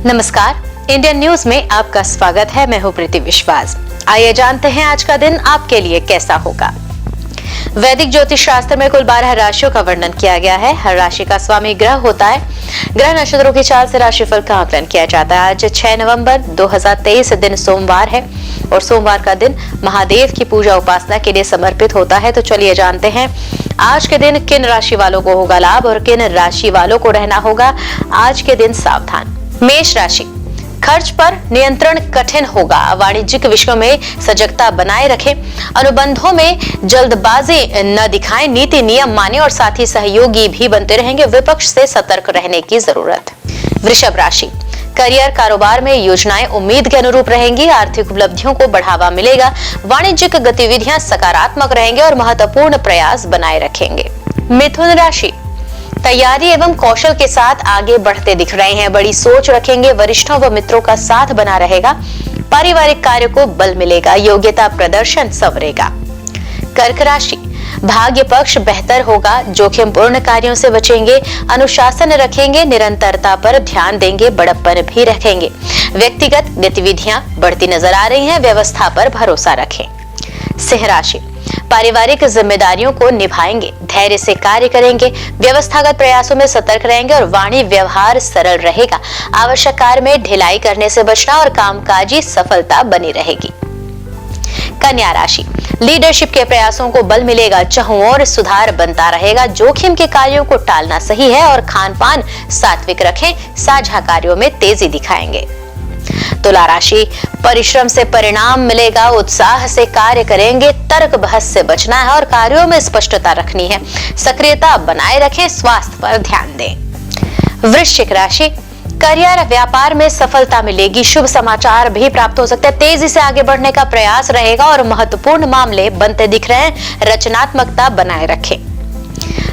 नमस्कार, Indian news में आपका स्वागत है। मैं हूं प्रीति विश्वास। आइए जानते हैं आज का दिन आपके लिए कैसा होगा। वैदिक ज्योतिष शास्त्र में कुल 12 राशियों का वर्णन किया गया है। हर राशि का स्वामी ग्रह होता है। ग्रह नक्षत्रों की चाल से राशिफल का आकलन किया जाता है। आज 6 नवंबर 2023 दिन सोमवार है और सोमवार का दिन महादेव की पूजा उपासना के लिए समर्पित होता है। तो चलिए जानते हैं आज के दिन किन राशि वालों को होगा लाभ और किन राशि वालों को रहना होगा आज के दिन सावधान। मेष राशि, खर्च पर नियंत्रण कठिन होगा। वाणिज्यिक विषयों में सजगता बनाए रखें। अनुबंधों में जल्दबाजी न दिखाएं। नीति नियम माने और साथी सहयोगी भी बनते रहेंगे। विपक्ष से सतर्क रहने की जरूरत। वृषभ राशि, करियर कारोबार में योजनाएं उम्मीद के अनुरूप रहेंगी। आर्थिक उपलब्धियों को बढ़ावा मिलेगा। वाणिज्यिक गतिविधियां सकारात्मक रहेंगे और महत्वपूर्ण प्रयास बनाए रखेंगे। मिथुन राशि, तैयारी एवं कौशल के साथ आगे बढ़ते दिख रहे हैं। बड़ी सोच रखेंगे। वरिष्ठों व मित्रों का साथ बना रहेगा। पारिवारिक कार्य को बल मिलेगा। योग्यता प्रदर्शन संवरेगा। कर्क राशि, भाग्य पक्ष बेहतर होगा। जोखिम पूर्ण कार्यों से बचेंगे। अनुशासन रखेंगे। निरंतरता पर ध्यान देंगे। बड़प्पन भी रखेंगे। व्यक्तिगत गतिविधियां बढ़ती नजर आ रही हैं। व्यवस्था पर भरोसा रखें। सिंह राशि, पारिवारिक जिम्मेदारियों को निभाएंगे। धैर्य से कार्य करेंगे। व्यवस्थागत प्रयासों में सतर्क रहेंगे और वाणी व्यवहार सरल रहेगा। आवश्यक कार्य में ढिलाई करने से बचना और कामकाजी सफलता बनी रहेगी। कन्या राशि, लीडरशिप के प्रयासों को बल मिलेगा। चहुं ओर सुधार बनता रहेगा। जोखिम के कार्यों को टालना सही है और खान पान सात्विक रखें। साझा कार्यों में तेजी दिखाएंगे। तुला राशि, परिश्रम से परिणाम मिलेगा। उत्साह से कार्य करेंगे। तर्क बहस से बचना है और कार्यों में स्पष्टता रखनी है। सक्रियता बनाए रखें। स्वास्थ्य पर ध्यान दें। वृश्चिक राशि, करियर व्यापार में सफलता मिलेगी। शुभ समाचार भी प्राप्त हो सकते हैं। तेजी से आगे बढ़ने का प्रयास रहेगा और महत्वपूर्ण मामले बनते दिख रहे हैं। रचनात्मकता बनाए रखें।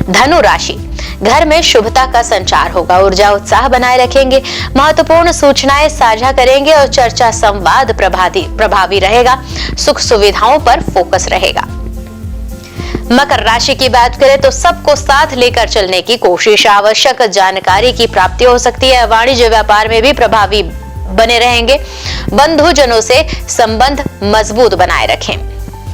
धनु राशि, घर में शुभता का संचार होगा। ऊर्जा उत्साह बनाए रखेंगे। महत्वपूर्ण सूचनाएं साझा करेंगे और चर्चा संवाद प्रभावी रहेगा। सुख सुविधाओं पर फोकस रहेगा। मकर राशि की बात करें तो सबको साथ लेकर चलने की कोशिश। आवश्यक जानकारी की प्राप्ति हो सकती है। वाणिज्य व्यापार में भी प्रभावी बने रहेंगे। बंधुजनों से संबंध मजबूत बनाए रखें।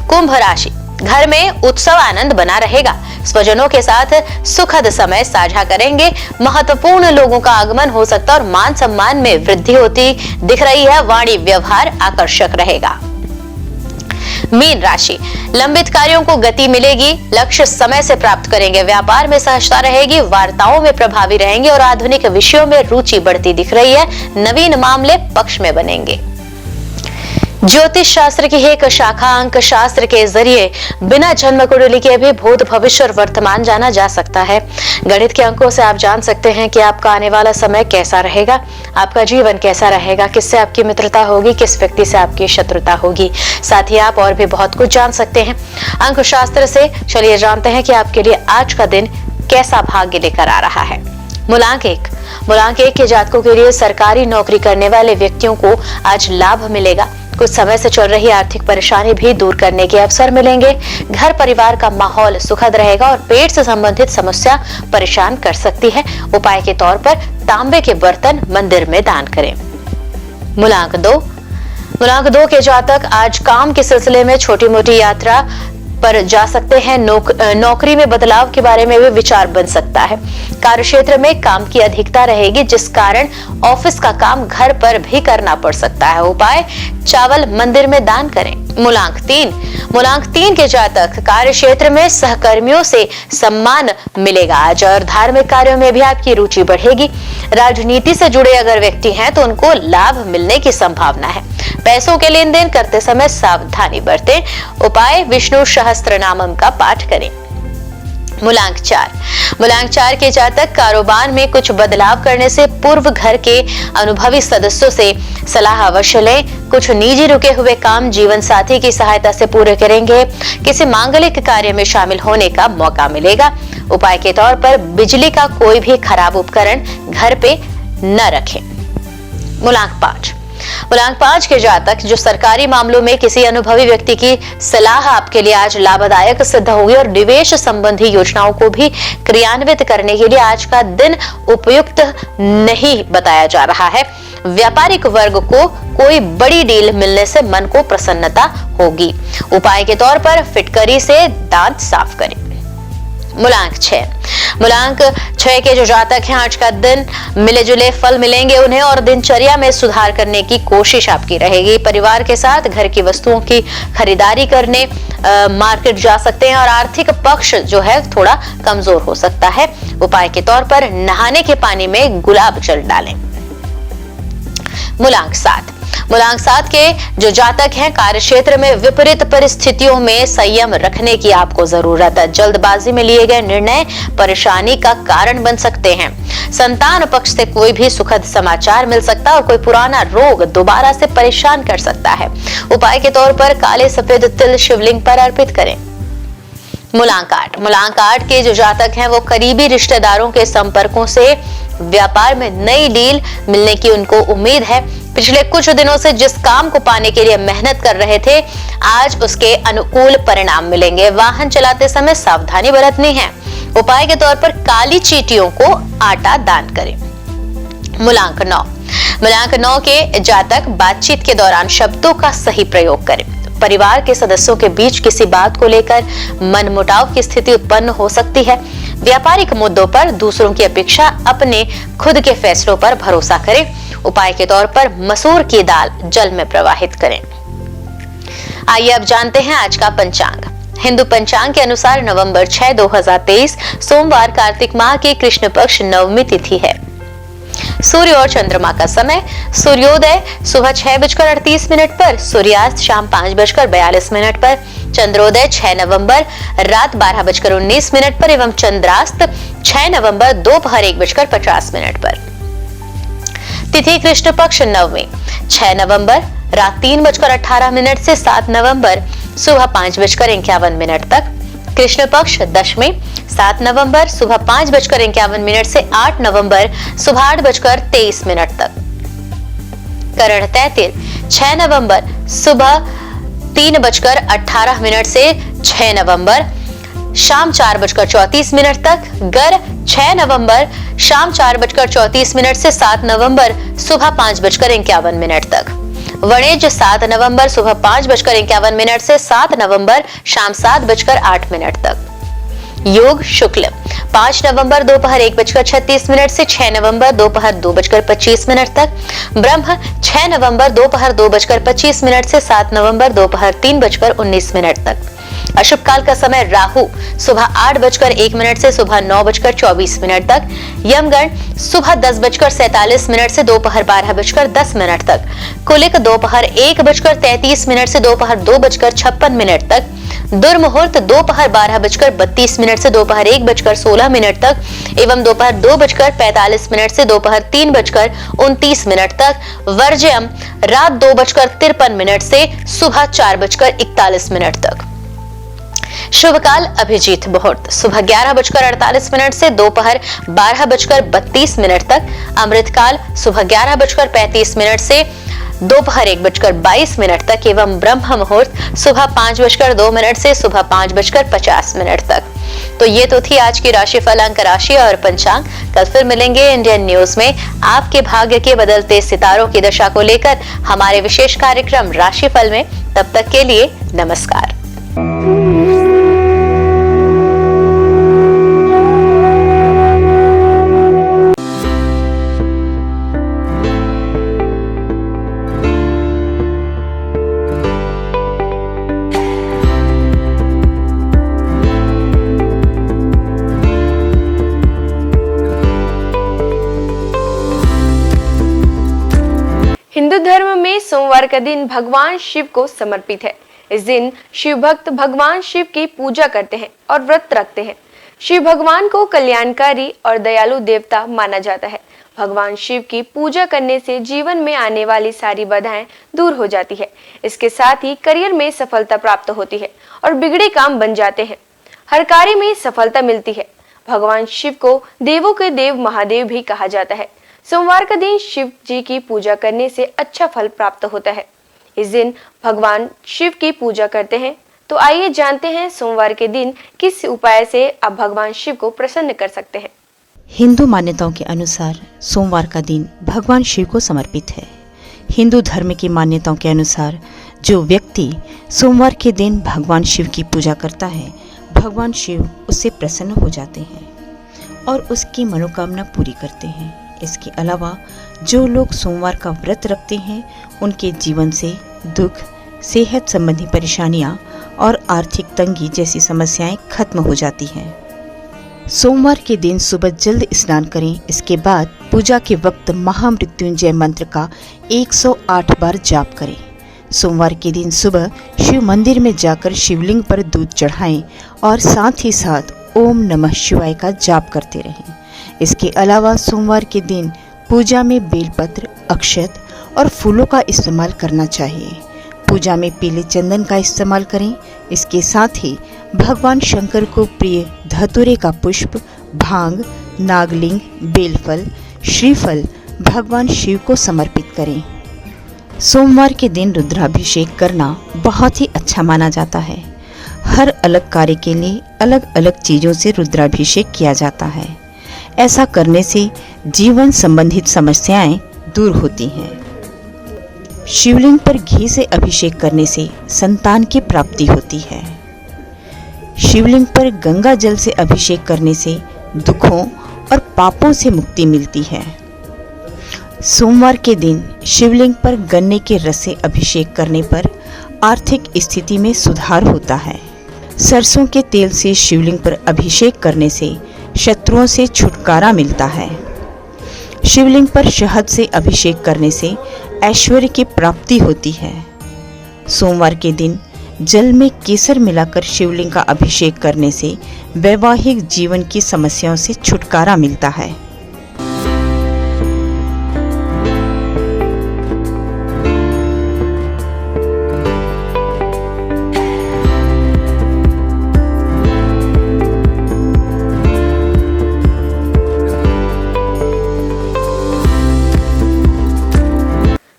कुंभ राशि, घर में उत्सव आनंद बना रहेगा। स्वजनों के साथ सुखद समय साझा करेंगे। महत्वपूर्ण लोगों का आगमन हो सकता है और मान सम्मान में वृद्धि होती दिख रही है। वाणी व्यवहार आकर्षक रहेगा। मीन राशि, लंबित कार्यों को गति मिलेगी। लक्ष्य समय से प्राप्त करेंगे। व्यापार में सहजता रहेगी। वार्ताओं में प्रभावी रहेंगे और आधुनिक विषयों में रुचि बढ़ती दिख रही है। नवीन मामले पक्ष में बनेंगे। ज्योतिष शास्त्र की एक शाखा अंक शास्त्र के जरिए बिना जन्म कुंडली के भी भूत भविष्य और वर्तमान जाना जा सकता है। गणित के अंकों से आप जान सकते हैं कि आपका आने वाला समय कैसा रहेगा, आपका जीवन कैसा रहेगा, किससे आपकी मित्रता होगी, किस व्यक्ति से आपकी शत्रुता होगी। साथ ही आप और भी बहुत कुछ जान सकते हैं अंक शास्त्र से। चलिए जानते हैं कि आपके लिए आज का दिन कैसा भाग्य लेकर आ रहा है। मूलांक 1 के जातकों के लिए सरकारी नौकरी करने वाले व्यक्तियों को आज लाभ मिलेगा। कुछ समय से चल रही आर्थिक परेशानी भी दूर करने के अवसर मिलेंगे। घर परिवार का माहौल सुखद रहेगा और पेट से संबंधित समस्या परेशान कर सकती है। उपाय के तौर पर तांबे के बर्तन मंदिर में दान करें। मूलांक 2 के जातक आज काम के सिलसिले में छोटी मोटी यात्रा पर जा सकते हैं। नौकरी में बदलाव के बारे में भी विचार बन सकता है। कार्यक्षेत्र में काम की अधिकता रहेगी जिस कारण ऑफिस का काम घर पर भी करना पड़ सकता है। उपाय, चावल मंदिर में दान करें। मूलांक 3 के जातक कार्य क्षेत्र में सहकर्मियों से सम्मान मिलेगा आज और धार्मिक कार्यों में भी आपकी रुचि बढ़ेगी। राजनीति से जुड़े अगर व्यक्ति हैं तो उनको लाभ मिलने की संभावना है। पैसों के लेन देन करते समय सावधानी बरतें। उपाय, विष्णु सहस्त्रनामम का पाठ करें। मूलांक 4 के जातक कारोबार में कुछ बदलाव करने से पूर्व घर के अनुभवी सदस्यों से सलाह अवश्य लें। कुछ निजी रुके हुए काम जीवन साथी की सहायता से पूरे करेंगे। किसी मांगलिक कार्य में शामिल होने का मौका मिलेगा। उपाय के तौर पर बिजली का कोई भी खराब उपकरण घर पे न रखें। मूलांक 5 के जातक जो सरकारी मामलों में किसी अनुभवी व्यक्ति की सलाह आपके लिए आज लाभदायक सिद्ध होगी और निवेश संबंधी योजनाओं को भी क्रियान्वित करने के लिए आज का दिन उपयुक्त नहीं बताया जा रहा है। व्यापारिक वर्ग को कोई बड़ी डील मिलने से मन को प्रसन्नता होगी। उपाय के तौर पर फिटकरी से दांत साफ करें। मूलांक 6 के जो जातक हैं, आज का दिन मिले जुले फल मिलेंगे उन्हें और दिनचर्या में सुधार करने की कोशिश आपकी रहेगी। परिवार के साथ घर की वस्तुओं की खरीदारी करने मार्केट जा सकते हैं और आर्थिक पक्ष जो है थोड़ा कमजोर हो सकता है। उपाय के तौर पर नहाने के पानी में गुलाब जल डालें। मूलांक 7 के जो जातक हैं, कार्य क्षेत्र में विपरीत परिस्थितियों में संयम रखने की आपको जरूरत है। जल्दबाजी में लिए गए निर्णय परेशानी का कारण बन सकते हैं। संतान पक्ष से कोई भी सुखद समाचार मिल सकता है और कोई पुराना रोग दोबारा से परेशान कर सकता है। उपाय के तौर पर काले सफेद तिल शिवलिंग पर अर्पित करें। मूलांक 8 के जो जातक हैं वो करीबी रिश्तेदारों के संपर्कों से व्यापार में नई डील मिलने की उनको उम्मीद है। पिछले कुछ दिनों से जिस काम को पाने के लिए मेहनत कर रहे थे, आज उसके अनुकूल परिणाम मिलेंगे। वाहन चलाते समय सावधानी बरतनी है। उपाय के तौर पर काली चींटियों को आटा दान करें। मूलांक 9 के जातक बातचीत के दौरान शब्दों का सही प्रयोग करें। परिवार के सदस्यों के बीच किसी बात को लेकर मनमुटाव की स्थिति उत्पन्न हो सकती है। व्यापारिक मुद्दों पर दूसरों की अपेक्षा अपने खुद के फैसलों पर भरोसा करें। उपाय के तौर पर मसूर की दाल जल में प्रवाहित करें। आइए अब जानते हैं आज का पंचांग। हिंदू पंचांग के अनुसार नवंबर 6, 2023 सोमवार कार्तिक माह की कृष्ण पक्ष नवमी तिथि है। सूर्य और चंद्रमा का समय, सूर्योदय सुबह 6:38 पर, सूर्यास्त शाम 5:42 पर, चंद्रोदय 6 नवंबर रात 12:19 पर एवं चंद्रास्त 6 नवंबर दोपहर 1:50 पर। तिथि कृष्ण पक्ष नवमी 6 नवंबर रात 3:18 से 7 नवंबर सुबह 5:51 तक। कृष्ण पक्ष दशमी 7 नवंबर सुबह 5:51 से 8 नवंबर सुबह 8:23 तक। करण तैतिल 6 नवंबर सुबह 3:18 से 6 नवंबर शाम 4:34 तक। गर 6 नवंबर शाम 4:34 से 7 नवंबर सुबह 5:51 तक। वणिज 7 नवंबर सुबह 5:51 से 7 नवंबर शाम 7:08 तक। योग शुक्ल 5 नवंबर दोपहर 1:36 से 6 नवंबर दोपहर 2:25 तक। ब्रह्म 6 नवंबर दोपहर 2:25 से 7 नवंबर दोपहर 3:19 तक। अशुभ काल का समय राहु सुबह 8:01 से सुबह 9:24 तक। यमगण सुबह 10:47 से दोपहर 12:10 तक। कुलिक दोपहर 1:33 से दोपहर 2:56 तक। दुर्मुहूर्त दोपहर 12:32 से दोपहर 1:16 तक एवं दोपहर 2:45 से दोपहर 3:29 तक। वर्ज्यम रात 2:53 से सुबह 4:41 तक। शुभ काल अभिजीत मुहूर्त सुबह 11:48 से दोपहर 12:32 तक। अमृत काल सुबह 11:35 से दोपहर 1:22 तक एवं ब्रह्म मुहूर्त सुबह 5:02 से सुबह 5:50 तक। तो ये तो थी आज की राशिफल, अंक राशि और पंचांग। कल फिर मिलेंगे इंडियन न्यूज में आपके भाग्य के बदलते सितारों की दशा को लेकर हमारे विशेष कार्यक्रम राशिफल में। तब तक के लिए नमस्कार। हिंदू धर्म में सोमवार का दिन भगवान शिव को समर्पित है। इस दिन शिव भक्त भगवान शिव की पूजा करते हैं और व्रत रखते हैं। शिव भगवान को कल्याणकारी और दयालु देवता माना जाता है। भगवान शिव की पूजा करने से जीवन में आने वाली सारी बाधाएं दूर हो जाती है। इसके साथ ही करियर में सफलता प्राप्त होती है और बिगड़े काम बन जाते हैं। हर कार्य में सफलता मिलती है। भगवान शिव को देवों के देव महादेव भी कहा जाता है। सोमवार का दिन शिव जी की पूजा करने से अच्छा फल प्राप्त होता है। इस दिन भगवान शिव की पूजा करते हैं। तो आइए जानते हैं सोमवार के दिन किस उपाय से आप भगवान शिव को प्रसन्न कर सकते हैं। हिंदू मान्यताओं के अनुसार सोमवार का दिन भगवान शिव को समर्पित है। हिंदू धर्म की मान्यताओं के अनुसार जो व्यक्ति सोमवार के दिन भगवान शिव की पूजा करता है, भगवान शिव उससे प्रसन्न हो जाते हैं और उसकी मनोकामना पूरी करते हैं। इसके अलावा जो लोग सोमवार का व्रत रखते हैं, उनके जीवन से दुख, सेहत संबंधी परेशानियां और आर्थिक तंगी जैसी समस्याएं खत्म हो जाती हैं। सोमवार के दिन सुबह जल्द स्नान करें। इसके बाद पूजा के वक्त महामृत्युंजय मंत्र का 108 बार जाप करें। सोमवार के दिन सुबह शिव मंदिर में जाकर शिवलिंग पर दूध चढ़ाएं और साथ ही साथ ओम नमः शिवाय का जाप करते रहें। इसके अलावा सोमवार के दिन पूजा में बेलपत्र, अक्षत और फूलों का इस्तेमाल करना चाहिए। पूजा में पीले चंदन का इस्तेमाल करें। इसके साथ ही भगवान शंकर को प्रिय धतूरे का पुष्प, भांग, नागलिंग, बेलफल, श्रीफल भगवान शिव को समर्पित करें। सोमवार के दिन रुद्राभिषेक करना बहुत ही अच्छा माना जाता है। हर अलग कार्य के लिए अलग अलग चीज़ों से रुद्राभिषेक किया जाता है। ऐसा करने से जीवन संबंधित समस्याएं दूर होती हैं। शिवलिंग पर घी से अभिषेक करने से संतान की प्राप्ति होती है। शिवलिंग पर गंगा जल से अभिषेक करने से दुखों और पापों से मुक्ति मिलती है। सोमवार के दिन शिवलिंग पर गन्ने के रस से अभिषेक करने पर आर्थिक स्थिति में सुधार होता है। सरसों के तेल से शिवलिंग पर अभिषेक करने से शत्रुओं से छुटकारा मिलता है। शिवलिंग पर शहद से अभिषेक करने से ऐश्वर्य की प्राप्ति होती है। सोमवार के दिन जल में केसर मिलाकर शिवलिंग का अभिषेक करने से वैवाहिक जीवन की समस्याओं से छुटकारा मिलता है।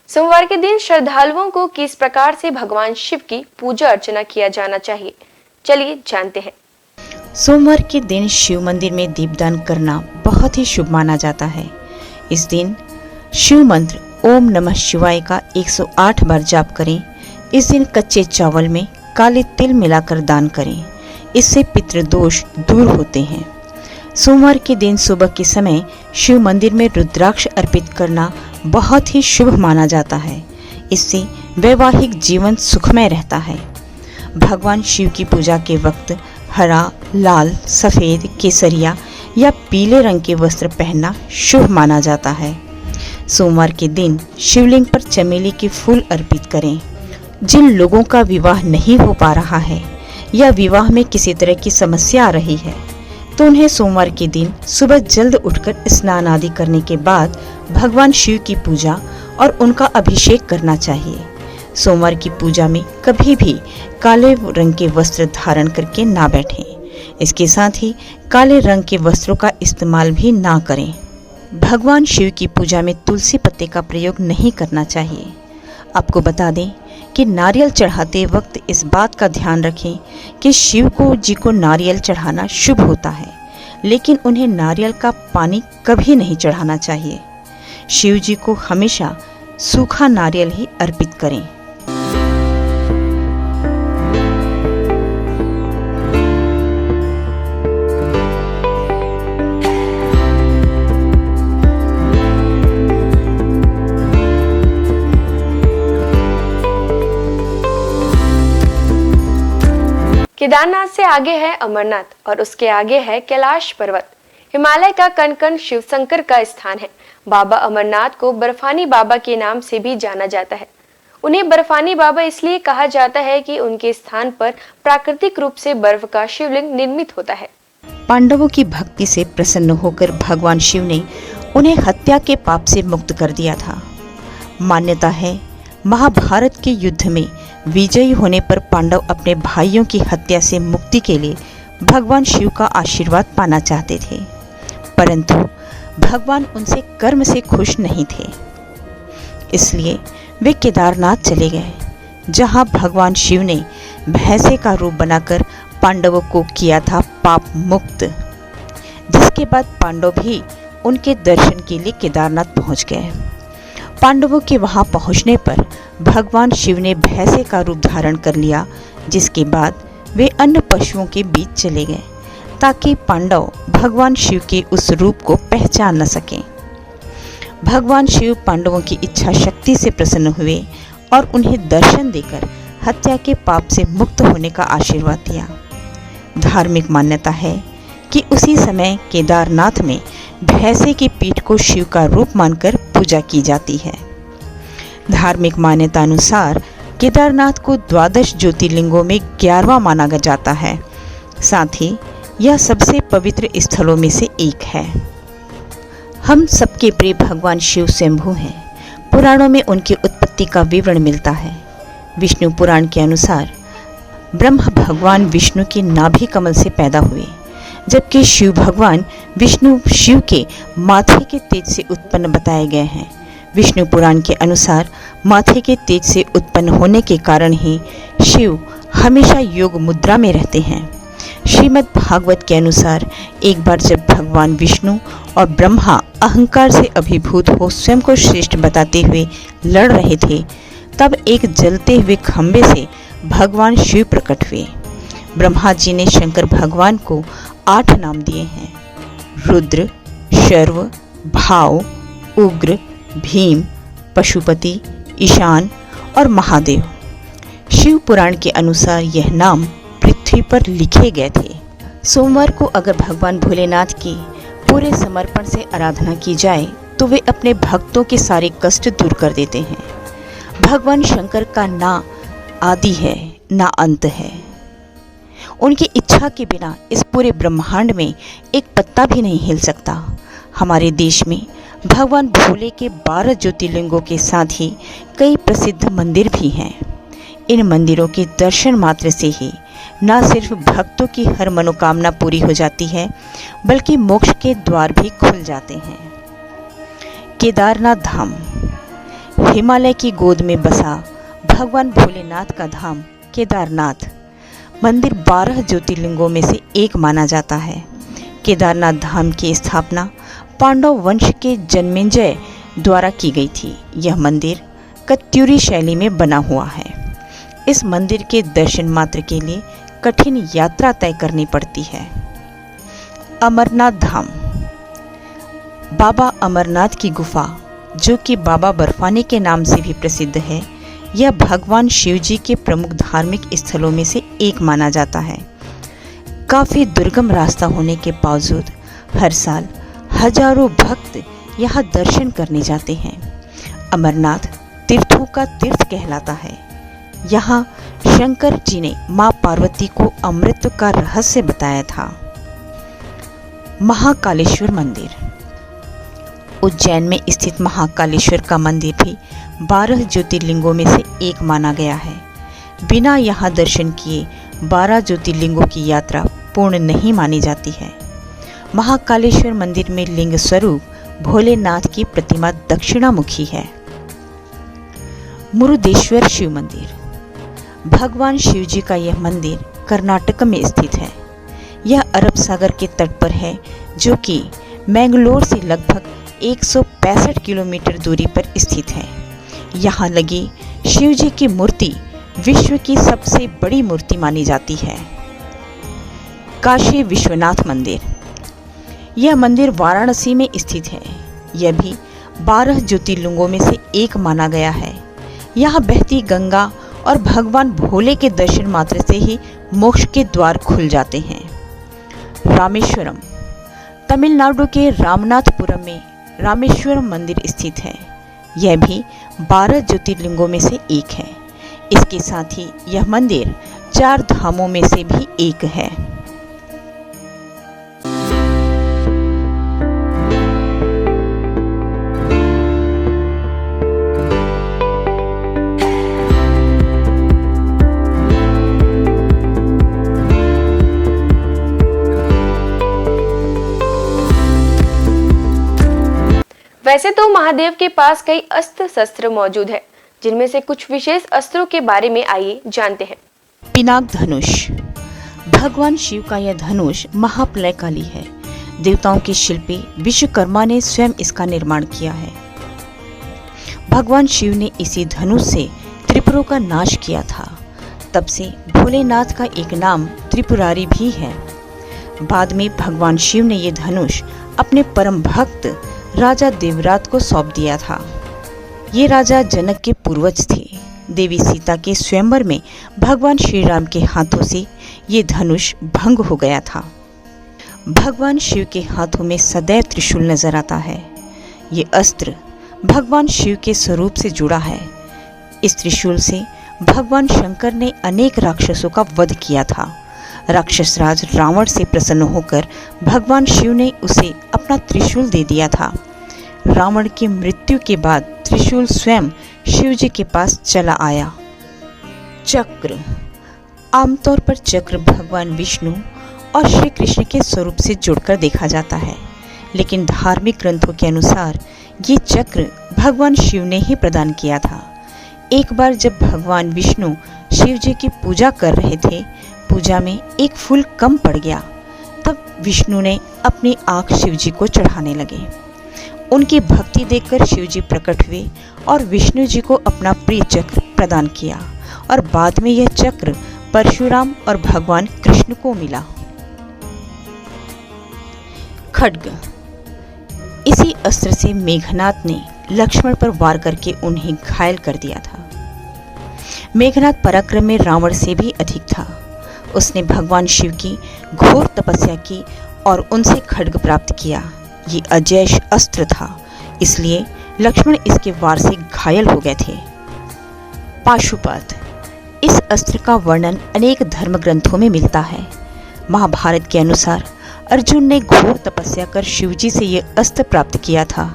सोमवार के दिन श्रद्धालुओं को किस प्रकार से भगवान शिव की पूजा अर्चना किया जाना चाहिए, चलिए जानते हैं। सोमवार के दिन शिव मंदिर में दीपदान करना बहुत ही शुभ माना जाता है। इस दिन शिव मंत्र ओम नमः शिवाय का 108 बार जाप करें। इस दिन कच्चे चावल में काले तिल मिलाकर दान करें। इससे पितृदोष दूर होते हैं। सोमवार के दिन सुबह के समय शिव मंदिर में रुद्राक्ष अर्पित करना बहुत ही शुभ माना जाता है। इससे वैवाहिक जीवन सुखमय रहता है। भगवान शिव की पूजा के वक्त हरा, लाल, सफ़ेद, केसरिया या पीले रंग के वस्त्र पहनना शुभ माना जाता है। सोमवार के दिन शिवलिंग पर चमेली के फूल अर्पित करें। जिन लोगों का विवाह नहीं हो पा रहा है या विवाह में किसी तरह की समस्या आ रही है, तो उन्हें सोमवार के दिन सुबह जल्द उठकर स्नान आदि करने के बाद भगवान शिव की पूजा और उनका अभिषेक करना चाहिए। सोमवार की पूजा में कभी भी काले रंग के वस्त्र धारण करके ना बैठें। इसके साथ ही काले रंग के वस्त्रों का इस्तेमाल भी ना करें। भगवान शिव की पूजा में तुलसी पत्ते का प्रयोग नहीं करना चाहिए। आपको बता दें कि नारियल चढ़ाते वक्त इस बात का ध्यान रखें कि शिव जी को नारियल चढ़ाना शुभ होता है, लेकिन उन्हें नारियल का पानी कभी नहीं चढ़ाना चाहिए। शिव जी को हमेशा सूखा नारियल ही अर्पित करें। केदारनाथ से आगे है अमरनाथ और उसके आगे है कैलाश पर्वत। हिमालय का कण कण शिव शंकर का स्थान है। बाबा अमरनाथ को बर्फानी बाबा के नाम से भी जाना जाता है। उन्हें बर्फानी बाबा इसलिए कहा जाता है कि उनके स्थान पर प्राकृतिक रूप से बर्फ का शिवलिंग निर्मित होता है। पांडवों की भक्ति से प्रसन्न होकर भगवान शिव ने उन्हें हत्या के पाप से मुक्त कर दिया था। मान्यता है महाभारत के युद्ध में विजयी होने पर पांडव अपने भाइयों की हत्या से मुक्ति के लिए भगवान शिव का आशीर्वाद पाना चाहते थे, परंतु भगवान उनसे कर्म से खुश नहीं थे। इसलिए वे केदारनाथ चले गए, जहां भगवान शिव ने भैंसे का रूप बनाकर पांडवों को किया था पाप मुक्त, जिसके इसके बाद पांडव भी उनके दर्शन के लिए केदारनाथ पहुंच गए। पांडवों के वहां पहुंचने पर भगवान शिव ने भैंसे का रूप धारण कर लिया, जिसके बाद वे अन्य पशुओं के बीच चले गए ताकि पांडव भगवान शिव के उस रूप को पहचान न सकें। भगवान शिव पांडवों की इच्छा शक्ति से प्रसन्न हुए और उन्हें दर्शन देकर हत्या के पाप से मुक्त होने का आशीर्वाद दिया। धार्मिक मान्यता है कि उसी समय केदारनाथ में भैंसे की पीठ को शिव का रूप मानकर पूजा की जाती है। धार्मिक मान्यता अनुसार केदारनाथ को 12 ज्योतिर्लिंगों में 11वां माना जाता है। साथ ही यह सबसे पवित्र स्थलों में से एक है। हम सबके प्रिय भगवान शिव स्वयंभू हैं। पुराणों में उनकी उत्पत्ति का विवरण मिलता है। विष्णु पुराण के अनुसार ब्रह्म भगवान विष्णु के नाभि कमल से पैदा हुए, जबकि शिव भगवान विष्णु शिव के माथे के तेज से उत्पन्न बताए गए हैं। विष्णु पुराण के अनुसार माथे के तेज से उत्पन्न होने के कारण ही शिव हमेशा योग मुद्रा में रहते हैं। श्रीमद् भागवत के अनुसार एक बार जब भगवान विष्णु और ब्रह्मा अहंकार से अभिभूत हो स्वयं को श्रेष्ठ बताते हुए लड़ रहे थे, तब एक जलते हुए खंभे से भगवान शिव प्रकट हुए। ब्रह्मा जी ने शंकर भगवान को 8 नाम दिए हैं: रुद्र, शर्व, भाव, उग्र, भीम, पशुपति, ईशान और महादेव। शिव पुराण के अनुसार यह नाम पृथ्वी पर लिखे गए थे। सोमवार को अगर भगवान भोलेनाथ की पूरे समर्पण से आराधना की जाए तो वे अपने भक्तों के सारे कष्ट दूर कर देते हैं। भगवान शंकर का ना आदि है ना अंत है। उनकी इच्छा के बिना इस पूरे ब्रह्मांड में एक पत्ता भी नहीं हिल सकता। हमारे देश में भगवान भोले के 12 ज्योतिर्लिंगों के साथ ही कई प्रसिद्ध मंदिर भी हैं। इन मंदिरों के दर्शन मात्र से ही न सिर्फ भक्तों की हर मनोकामना पूरी हो जाती है, बल्कि मोक्ष के द्वार भी खुल जाते हैं। केदारनाथ धाम हिमालय की गोद में बसा भगवान भोलेनाथ का धाम केदारनाथ मंदिर 12 ज्योतिर्लिंगों में से एक माना जाता है। केदारनाथ धाम की स्थापना पांडव वंश के जन्मेजय द्वारा की गई थी। यह मंदिर कत्यूरी शैली में बना हुआ है। इस मंदिर के दर्शन मात्र के लिए कठिन यात्रा तय करनी पड़ती है। अमरनाथ धाम बाबा अमरनाथ की गुफा, जो कि बाबा बर्फानी के नाम से भी प्रसिद्ध है, यह भगवान शिव जी के प्रमुख धार्मिक स्थलों में से एक माना जाता है। काफ़ी दुर्गम रास्ता होने के बावजूद हर साल हजारों भक्त यहाँ दर्शन करने जाते हैं। अमरनाथ तीर्थों का तीर्थ कहलाता है। यहाँ शंकर जी ने माँ पार्वती को अमृत का रहस्य बताया था। महाकालेश्वर मंदिर उज्जैन में स्थित महाकालेश्वर का मंदिर भी 12 ज्योतिर्लिंगों में से एक माना गया है। बिना यहाँ दर्शन किए 12 ज्योतिर्लिंगों की यात्रा पूर्ण नहीं मानी जाती है। महाकालेश्वर मंदिर में लिंग स्वरूप भोलेनाथ की प्रतिमा दक्षिणामुखी है। मुरुदेश्वर शिव मंदिर भगवान शिव जी का यह मंदिर कर्नाटक में स्थित है। यह अरब सागर के तट पर है, जो कि मैंगलोर से लगभग 165 किलोमीटर दूरी पर स्थित है। यहाँ लगी शिव जी की मूर्ति विश्व की सबसे बड़ी मूर्ति मानी जाती है। काशी विश्वनाथ मंदिर यह मंदिर वाराणसी में स्थित है। यह भी 12 ज्योतिर्लिंगों में से एक माना गया है। यहाँ बहती गंगा और भगवान भोले के दर्शन मात्र से ही मोक्ष के द्वार खुल जाते हैं। रामेश्वरम तमिलनाडु के रामनाथपुरम में रामेश्वरम मंदिर स्थित है। यह भी 12 ज्योतिर्लिंगों में से एक है। इसके साथ ही यह मंदिर 4 धामों में से भी एक है। वैसे तो महादेव के पास कई अस्त्र शस्त्र मौजूद है, जिनमें से कुछ विशेष अस्त्रों के बारे में आइए जानते हैं। पिनाक धनुष भगवान शिव का यह धनुष महाप्रलयकाली है। देवताओं के शिल्पी विश्वकर्मा ने स्वयं इसका निर्माण किया है। भगवान शिव ने इसी धनुष से त्रिपुरों का नाश किया था। तब से भोलेनाथ का एक नाम त्रिपुरारी भी है। बाद में भगवान शिव ने ये धनुष अपने परम भक्त राजा देवरात को सौंप दिया था। ये राजा जनक के पूर्वज थे। देवी सीता के स्वयंवर में भगवान श्री राम के हाथों से ये धनुष भंग हो गया था। भगवान शिव के हाथों में सदैव त्रिशूल नजर आता है। ये अस्त्र भगवान शिव के स्वरूप से जुड़ा है। इस त्रिशूल से भगवान शंकर ने अनेक राक्षसों का वध किया था। राक्षस राज रावण से प्रसन्न होकर भगवान शिव ने उसे अपना त्रिशूल दे दिया था। रावण की मृत्यु के बाद त्रिशूल स्वयं शिव जी के पास चला आया। चक्र आमतौर पर चक्र भगवान विष्णु और श्री कृष्ण के स्वरूप से जुड़कर देखा जाता है, लेकिन धार्मिक ग्रंथों के अनुसार ये चक्र भगवान शिव ने ही प्रदान किया था। एक बार जब भगवान विष्णु शिव जी की पूजा कर रहे थे, पूजा में एक फूल कम पड़ गया। तब विष्णु ने अपनी आँख शिव जी को चढ़ाने लगे। उनकी भक्ति देखकर शिव जी प्रकट हुए और विष्णु जी को अपना प्रिय चक्र प्रदान किया और बाद में यह चक्र परशुराम और भगवान कृष्ण को मिला। खड्ग इसी अस्त्र से मेघनाद ने लक्ष्मण पर वार करके उन्हें घायल कर दिया था। मेघनाद पराक्रम में रावण से भी अधिक था। उसने भगवान शिव की घोर तपस्या की और उनसे खड्ग प्राप्त किया। ये अजैय अस्त्र था, इसलिए लक्ष्मण इसके वार से घायल हो गए थे। पाशुपत इस अस्त्र का वर्णन अनेक धर्म ग्रंथों में मिलता है। महाभारत के अनुसार अर्जुन ने घोर तपस्या कर शिवजी से यह अस्त्र प्राप्त किया था।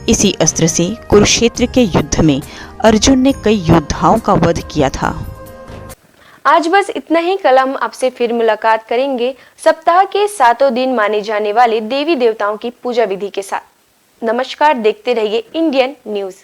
इसी अस्त्र से कुरुक्षेत्र के युद्ध में अर्जुन ने कई योद्धाओं का वध किया था। आज बस इतना ही। कल हम आपसे फिर मुलाकात करेंगे सप्ताह के 7 दिन माने जाने वाले देवी देवताओं की पूजा विधि के साथ। नमस्कार, देखते रहिए इंडियन न्यूज।